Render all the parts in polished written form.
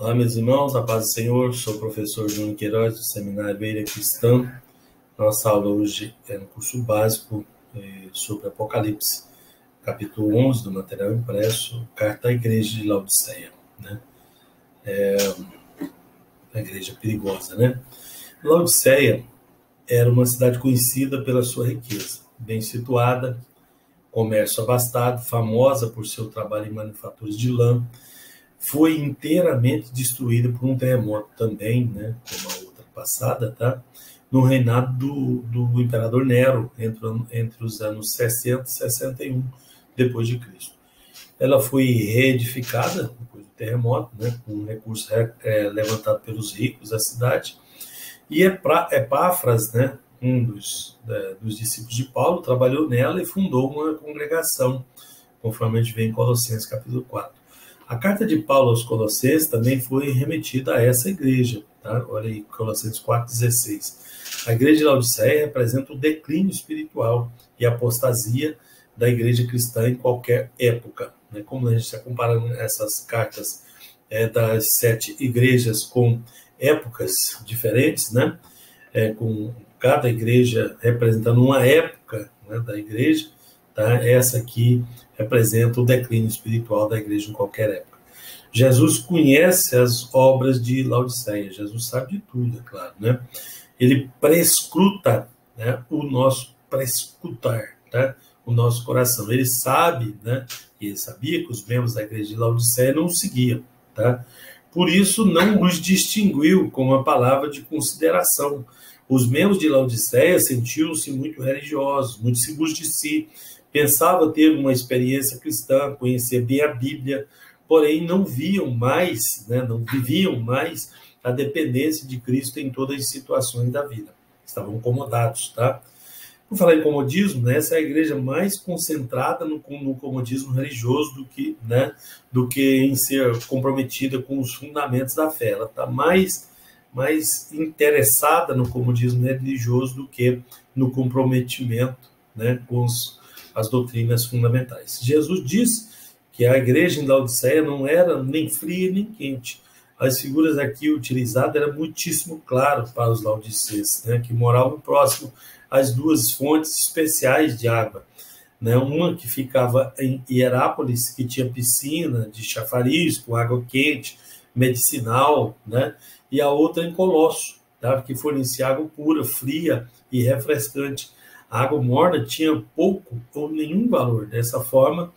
Olá, meus irmãos, a paz do Senhor. Sou o professor Júnior Queiroz, do Seminário Beira Cristã. Nossa aula hoje é no curso básico sobre Apocalipse, capítulo 11 do material impresso, carta à igreja de Laodiceia, né? A igreja perigosa, né? Laodiceia era uma cidade conhecida pela sua riqueza, bem situada, comércio abastado, famosa por seu trabalho em manufaturas de lã. Foi inteiramente destruída por um terremoto também, né, como a outra passada, tá? No reinado do imperador Nero, entre os anos 60 e 61 depois de Cristo. Ela foi reedificada depois do terremoto, né, com um recurso levantado pelos ricos da cidade. E Epáfras, né, um dos discípulos de Paulo, trabalhou nela e fundou uma congregação, conforme a gente vê em Colossenses capítulo 4. A carta de Paulo aos Colossenses também foi remetida a essa igreja. Tá? Olha aí, Colossenses 4,16. A igreja de Laodiceia representa o declínio espiritual e a apostasia da igreja cristã em qualquer época. Né? Como a gente está comparando essas cartas das 7 igrejas com épocas diferentes, né? Com cada igreja representando uma época, né, da igreja, tá? Essa aqui representa o declínio espiritual da igreja em qualquer época. Jesus conhece as obras de Laodiceia, Jesus sabe de tudo, é claro, né? Ele prescruta, né, o nosso prescrutar, tá? O nosso coração. Ele sabe, né? E ele sabia que os membros da igreja de Laodiceia não o seguiam, tá? Por isso não os distinguiu com uma palavra de consideração. Os membros de Laodiceia sentiam-se muito religiosos, muito seguros de si, pensavam ter uma experiência cristã, conhecer bem a Bíblia, porém não viam mais, né, não viviam mais a dependência de Cristo em todas as situações da vida. Estavam acomodados, tá? Por falar em comodismo, né, essa é a igreja mais concentrada no comodismo religioso do que em ser comprometida com os fundamentos da fé. Ela está mais interessada no comodismo religioso do que no comprometimento, né, com as doutrinas fundamentais. Jesus diz que a igreja em Laodiceia não era nem fria nem quente. As figuras aqui utilizadas eram muitíssimo claras para os laodicenses, né, que moravam próximo às duas fontes especiais de água. Né, uma que ficava em Hierápolis, que tinha piscina de chafariz com água quente, medicinal, né, e a outra em Colosso, tá, que fornecia água pura, fria e refrescante. A água morna tinha pouco ou nenhum valor. Dessa forma,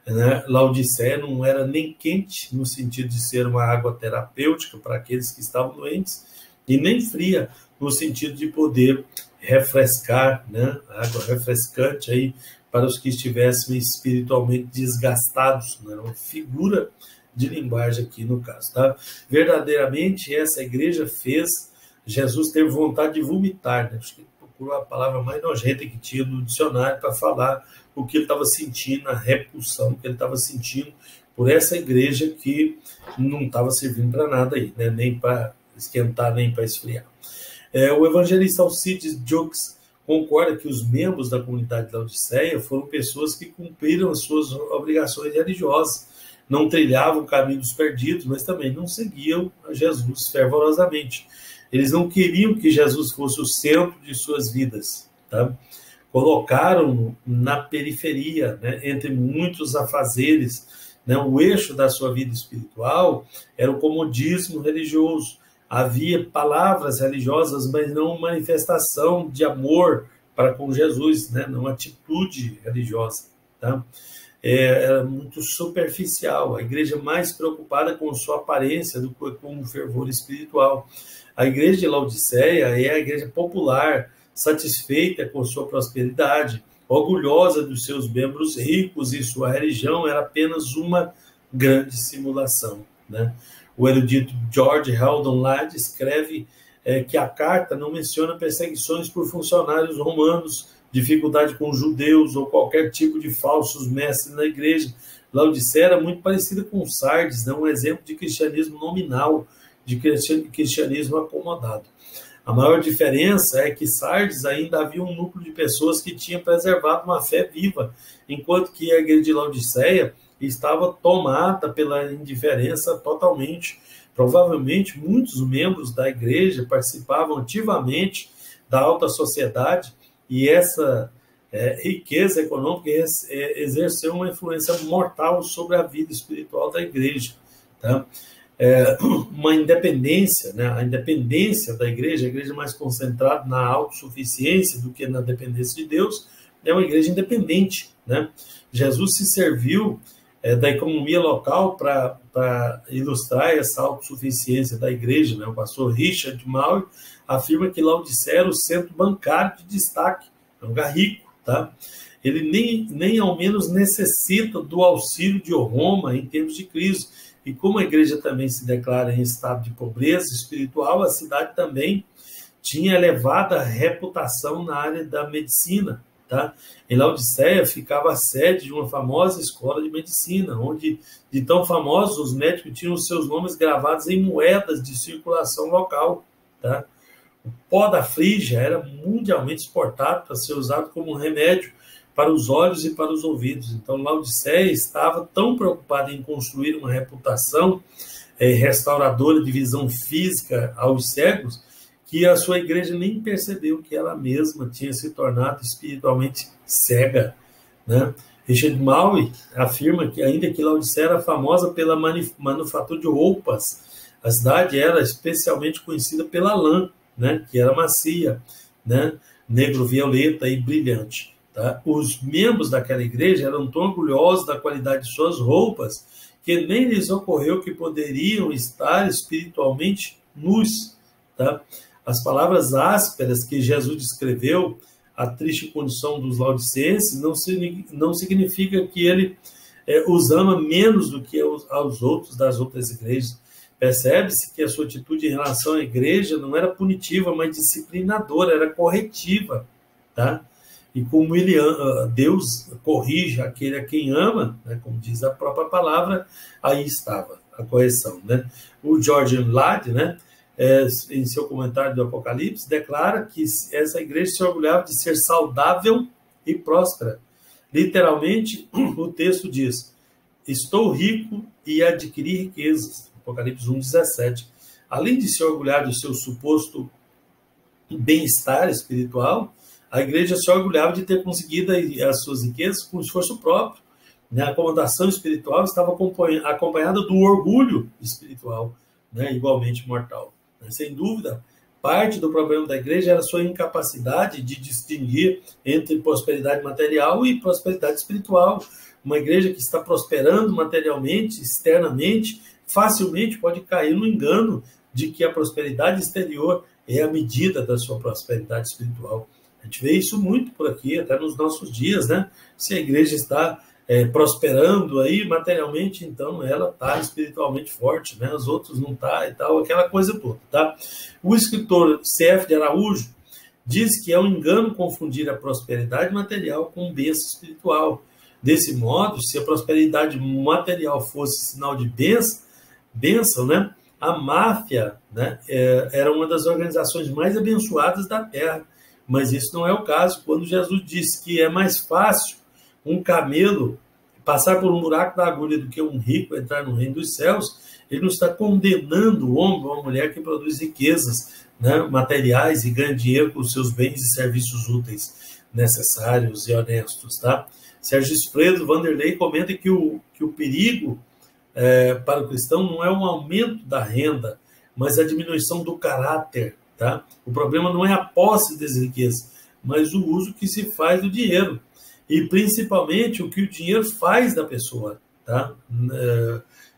né, Laodiceia não era nem quente, no sentido de ser uma água terapêutica para aqueles que estavam doentes, e nem fria, no sentido de poder refrescar, né, água refrescante aí para os que estivessem espiritualmente desgastados. Né, uma figura de linguagem aqui no caso. Tá? Verdadeiramente, essa igreja fez Jesus ter vontade de vomitar. Né? Acho que ele procurou a palavra mais nojenta que tinha no dicionário para falar o que ele estava sentindo, a repulsão que ele estava sentindo por essa igreja que não estava servindo para nada aí, né? Nem para esquentar, nem para esfriar. O evangelista Alcides Jux concorda que os membros da comunidade de Laodiceia foram pessoas que cumpriram as suas obrigações religiosas, não trilhavam o caminho dos perdidos, mas também não seguiam a Jesus fervorosamente. Eles não queriam que Jesus fosse o centro de suas vidas, tá? Colocaram-no na periferia, né, entre muitos afazeres. Né, o eixo da sua vida espiritual era o comodismo religioso. Havia palavras religiosas, mas não manifestação de amor para com Jesus, né, não atitude religiosa. Tá? Era muito superficial. A igreja mais preocupada com sua aparência do que com o fervor espiritual. A igreja de Laodiceia é a igreja popular, satisfeita com sua prosperidade, orgulhosa dos seus membros ricos, e sua religião era apenas uma grande simulação. Né? O erudito George Heldon Ladd escreve que a carta não menciona perseguições por funcionários romanos, dificuldade com judeus ou qualquer tipo de falsos mestres na igreja. Laodiceia era muito parecida com Sardes, né? Um exemplo de cristianismo nominal, de cristianismo acomodado. A maior diferença é que Sardes ainda havia um núcleo de pessoas que tinham preservado uma fé viva, enquanto que a igreja de Laodiceia estava tomada pela indiferença totalmente. Provavelmente, muitos membros da igreja participavam ativamente da alta sociedade e essa riqueza econômica exerceu uma influência mortal sobre a vida espiritual da igreja. Tá? Uma independência, né? A independência da igreja, a igreja mais concentrada na autossuficiência do que na dependência de Deus, é uma igreja independente. Né? Jesus se serviu da economia local para ilustrar essa autossuficiência da igreja. Né? O pastor Richard Maury afirma que Laodiceia era o centro bancário de destaque, é um lugar rico. Tá? Ele nem ao menos necessita do auxílio de Roma em tempos de crise. E como a igreja também se declara em estado de pobreza espiritual, a cidade também tinha elevada reputação na área da medicina. Tá? Em Laodiceia ficava a sede de uma famosa escola de medicina, onde, de tão famosos, os médicos tinham os seus nomes gravados em moedas de circulação local. Tá? O pó da Frígia era mundialmente exportado para ser usado como remédio para os olhos e para os ouvidos. Então, Laodiceia estava tão preocupada em construir uma reputação restauradora de visão física aos cegos, que a sua igreja nem percebeu que ela mesma tinha se tornado espiritualmente cega. Né? Richard Maury afirma que, ainda que Laodiceia era famosa pela manufatura de roupas, a cidade era especialmente conhecida pela lã, né? Que era macia, né? Negro-violeta e brilhante. Tá? Os membros daquela igreja eram tão orgulhosos da qualidade de suas roupas que nem lhes ocorreu que poderiam estar espiritualmente nus. Tá? As palavras ásperas que Jesus descreveu, a triste condição dos laodicenses, não significa que ele os ama menos do que aos outros das outras igrejas. Percebe-se que a sua atitude em relação à igreja não era punitiva, mas disciplinadora, era corretiva. Tá? E como Deus corrige aquele a quem ama, né, como diz a própria palavra, aí estava a correção. Né? O George Ladd, né, em seu comentário do Apocalipse, declara que essa igreja se orgulhava de ser saudável e próspera. Literalmente, o texto diz: estou rico e adquiri riquezas. Apocalipse 1,17. Além de se orgulhar do seu suposto bem-estar espiritual, a igreja se orgulhava de ter conseguido as suas riquezas com esforço próprio. Né? A acomodação espiritual estava acompanhada do orgulho espiritual, né? Igualmente mortal. Sem dúvida, parte do problema da igreja era a sua incapacidade de distinguir entre prosperidade material e prosperidade espiritual. Uma igreja que está prosperando materialmente, externamente, facilmente pode cair no engano de que a prosperidade exterior é a medida da sua prosperidade espiritual. A gente vê isso muito por aqui, até nos nossos dias, né? Se a igreja está prosperando aí materialmente, então ela está espiritualmente forte, né? Os outros não tá e tal, aquela coisa toda, tá? O escritor C.F. de Araújo diz que é um engano confundir a prosperidade material com bênção espiritual. Desse modo, se a prosperidade material fosse sinal de bênção, né? A máfia, né, era uma das organizações mais abençoadas da Terra. Mas isso não é o caso. Quando Jesus disse que é mais fácil um camelo passar por um buraco da agulha do que um rico entrar no reino dos céus, ele não está condenando o homem ou a mulher que produz riquezas, né, materiais e ganha dinheiro com os seus bens e serviços úteis, necessários e honestos. Tá? Sérgio Espredo Vanderlei comenta que o perigo para o cristão não é um aumento da renda, mas a diminuição do caráter. Tá? O problema não é a posse das riquezas, mas o uso que se faz do dinheiro. E, principalmente, o que o dinheiro faz da pessoa. Tá?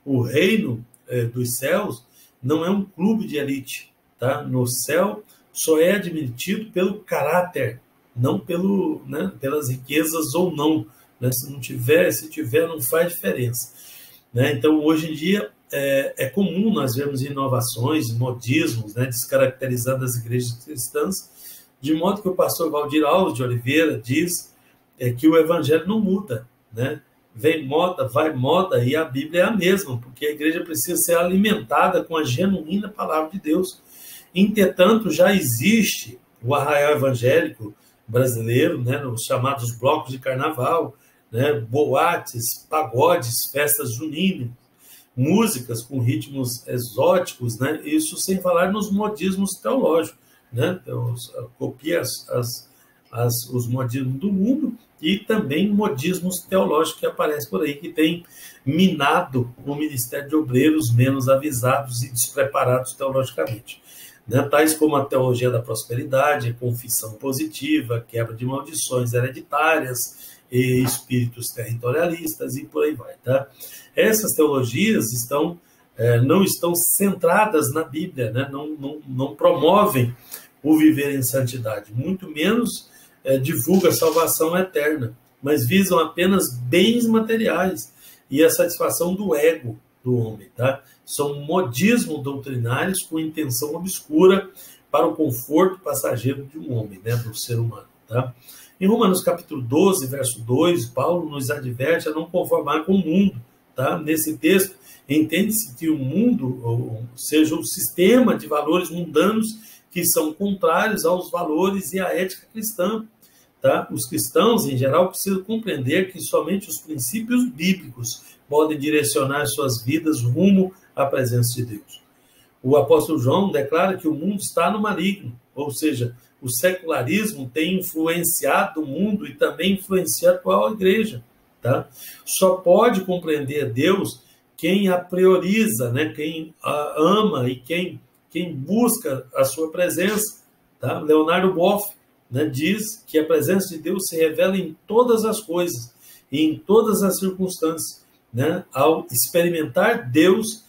O reino dos céus não é um clube de elite. Tá? No céu, só é admitido pelo caráter, não pelas riquezas ou não. Né? Se tiver, não faz diferença. Né? Então, hoje em dia, é comum nós vermos inovações, modismos, né, descaracterizando as igrejas cristãs, de modo que o pastor Valdir Alves de Oliveira diz que o evangelho não muda. Né? Vem moda, vai moda, e a Bíblia é a mesma, porque a igreja precisa ser alimentada com a genuína palavra de Deus. Entretanto, já existe o arraial evangélico brasileiro, né, os chamados blocos de carnaval, né? Boates, pagodes, festas juninas, músicas com ritmos exóticos, né? Isso sem falar nos modismos teológicos, né? Então, copia os modismos do mundo e também modismos teológicos que aparecem por aí, que tem minado o ministério de obreiros menos avisados e despreparados teologicamente, né? Tais como a teologia da prosperidade, a confissão positiva, quebra de maldições hereditárias, e espíritos territorialistas e por aí vai, tá? Essas teologias não estão centradas na Bíblia, né? Não promovem o viver em santidade, muito menos divulga a salvação eterna, mas visam apenas bens materiais e a satisfação do ego do homem, tá? São modismos doutrinários com intenção obscura para o conforto passageiro de um homem, né? Do ser humano, tá? Em Romanos capítulo 12, verso 2, Paulo nos adverte a não conformar com o mundo, tá? Nesse texto, entende-se que o mundo, ou seja, o sistema de valores mundanos que são contrários aos valores e à ética cristã, tá? Os cristãos, em geral, precisam compreender que somente os princípios bíblicos podem direcionar suas vidas rumo à presença de Deus. O apóstolo João declara que o mundo está no maligno, ou seja, o secularismo tem influenciado o mundo e também influencia a atual igreja, tá? Só pode compreender Deus quem a prioriza, né? Quem a ama e quem busca a sua presença, tá? Leonardo Boff, né, diz que a presença de Deus se revela em todas as coisas e em todas as circunstâncias, né? Ao experimentar Deus,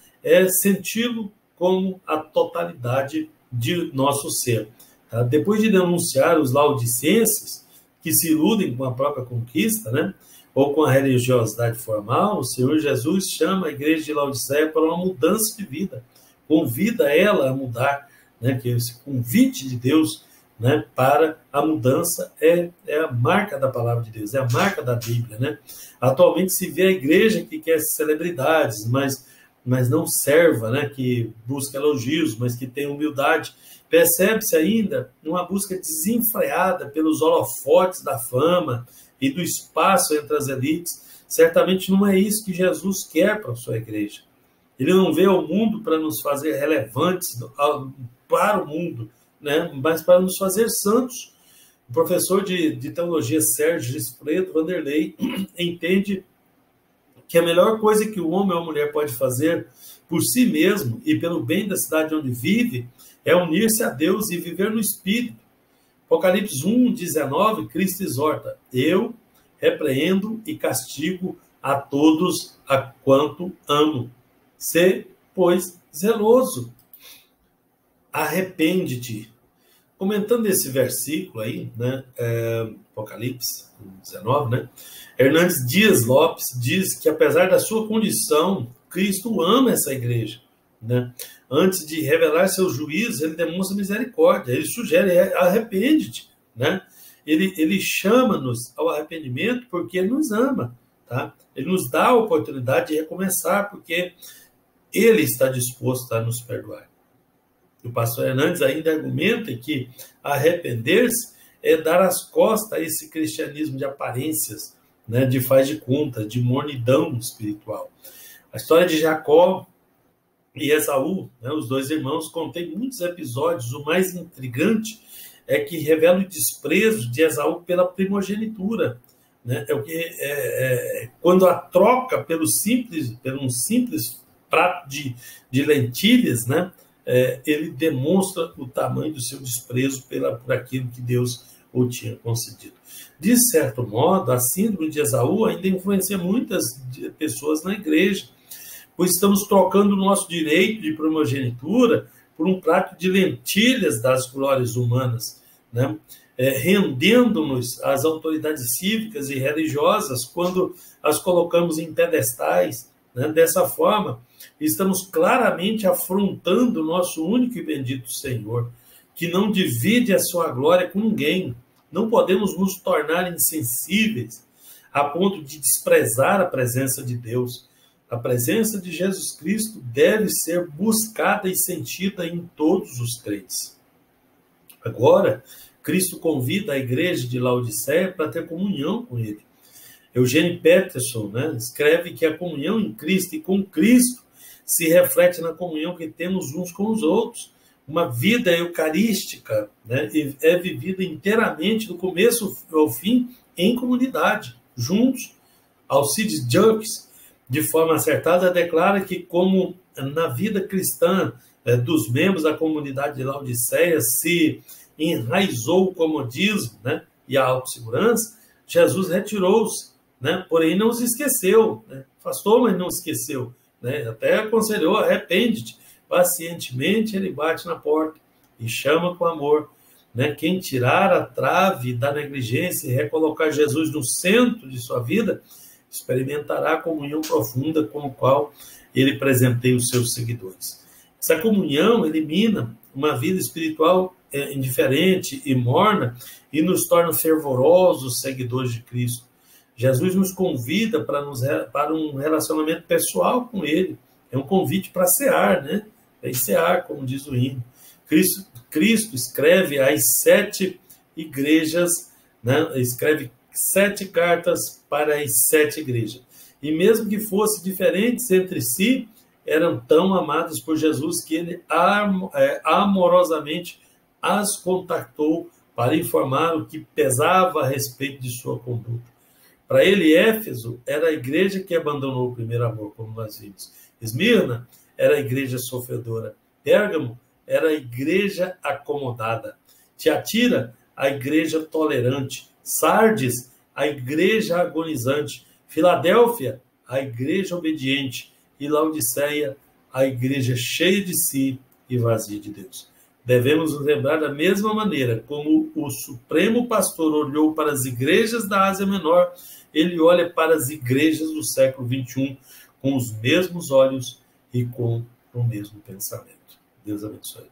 senti-lo como a totalidade de nosso ser. Tá? Depois de denunciar os laodicenses, que se iludem com a própria conquista, né? Ou com a religiosidade formal, o Senhor Jesus chama a igreja de Laodiceia para uma mudança de vida, convida ela a mudar, né? Que esse convite de Deus, né, para a mudança é a marca da palavra de Deus, é a marca da Bíblia, né? Atualmente se vê a igreja que quer celebridades, mas não serva, né, que busca elogios, mas que tem humildade. Percebe-se ainda uma busca desenfreada pelos holofotes da fama e do espaço entre as elites. Certamente não é isso que Jesus quer para a sua igreja. Ele não veio ao mundo para nos fazer relevantes para o mundo, né, mas para nos fazer santos. O professor de teologia Sérgio Gisfredo Vanderlei entende que a melhor coisa que o homem ou a mulher pode fazer por si mesmo e pelo bem da cidade onde vive é unir-se a Deus e viver no Espírito. Apocalipse 1:19, Cristo exorta: eu repreendo e castigo a todos a quanto amo. Sê, pois, zeloso. Arrepende-te. Comentando esse versículo aí, né, Apocalipse 19, né, Hernandes Dias Lopes diz que, apesar da sua condição, Cristo ama essa igreja, né? Antes de revelar seus juízos, ele demonstra misericórdia, ele sugere, arrepende-te, né? Ele chama-nos ao arrependimento porque ele nos ama, tá? Ele nos dá a oportunidade de recomeçar, porque ele está disposto a nos perdoar. O pastor Hernandes ainda argumenta que arrepender-se é dar as costas a esse cristianismo de aparências, né, de faz de conta, de mornidão espiritual. A história de Jacó e Esaú, né, os dois irmãos, contém muitos episódios. O mais intrigante é que revela o desprezo de Esaú pela primogenitura, né? Quando a troca pelo um simples prato de lentilhas, né, ele demonstra o tamanho do seu desprezo por aquilo que Deus o tinha concedido. De certo modo, a síndrome de Esaú ainda influencia muitas pessoas na igreja, pois estamos trocando o nosso direito de primogenitura por um prato de lentilhas das glórias humanas, né? Rendendo-nos às autoridades cívicas e religiosas quando as colocamos em pedestais, né? Dessa forma, estamos claramente afrontando o nosso único e bendito Senhor, que não divide a sua glória com ninguém. Não podemos nos tornar insensíveis a ponto de desprezar a presença de Deus. A presença de Jesus Cristo deve ser buscada e sentida em todos os crentes. Agora, Cristo convida a igreja de Laodiceia para ter comunhão com ele. Eugene Peterson, né, escreve que a comunhão em Cristo e com Cristo se reflete na comunhão que temos uns com os outros. Uma vida eucarística, né, é vivida inteiramente, do começo ao fim, em comunidade, juntos. Alcides Jacques, de forma acertada, declara que, como na vida cristã dos membros da comunidade de Laodiceia se enraizou o comodismo, né, e a autossegurança, Jesus retirou-se, né, porém não os esqueceu, né, afastou, mas não esqueceu, né, até aconselhou: arrepende-te. Pacientemente ele bate na porta e chama com amor, né? Quem tirar a trave da negligência e recolocar Jesus no centro de sua vida, experimentará a comunhão profunda com a qual ele presenteia os seus seguidores. Essa comunhão elimina uma vida espiritual indiferente e morna e nos torna fervorosos seguidores de Cristo. Jesus nos convida para um relacionamento pessoal com ele. É um convite para cear, né? É cear, como diz o hino. Cristo escreve as 7 igrejas, né? Escreve 7 cartas para as 7 igrejas. E mesmo que fossem diferentes entre si, eram tão amadas por Jesus que ele amorosamente as contactou para informar o que pesava a respeito de sua conduta. Para ele, Éfeso era a igreja que abandonou o primeiro amor, como nós vimos. Esmirna era a igreja sofredora. Pérgamo era a igreja acomodada. Tiatira, a igreja tolerante. Sardes, a igreja agonizante. Filadélfia, a igreja obediente. E Laodiceia, a igreja cheia de si e vazia de Deus. Devemos nos lembrar da mesma maneira como o Supremo Pastor olhou para as igrejas da Ásia Menor, ele olha para as igrejas do século XXI com os mesmos olhos e com o mesmo pensamento. Deus abençoe.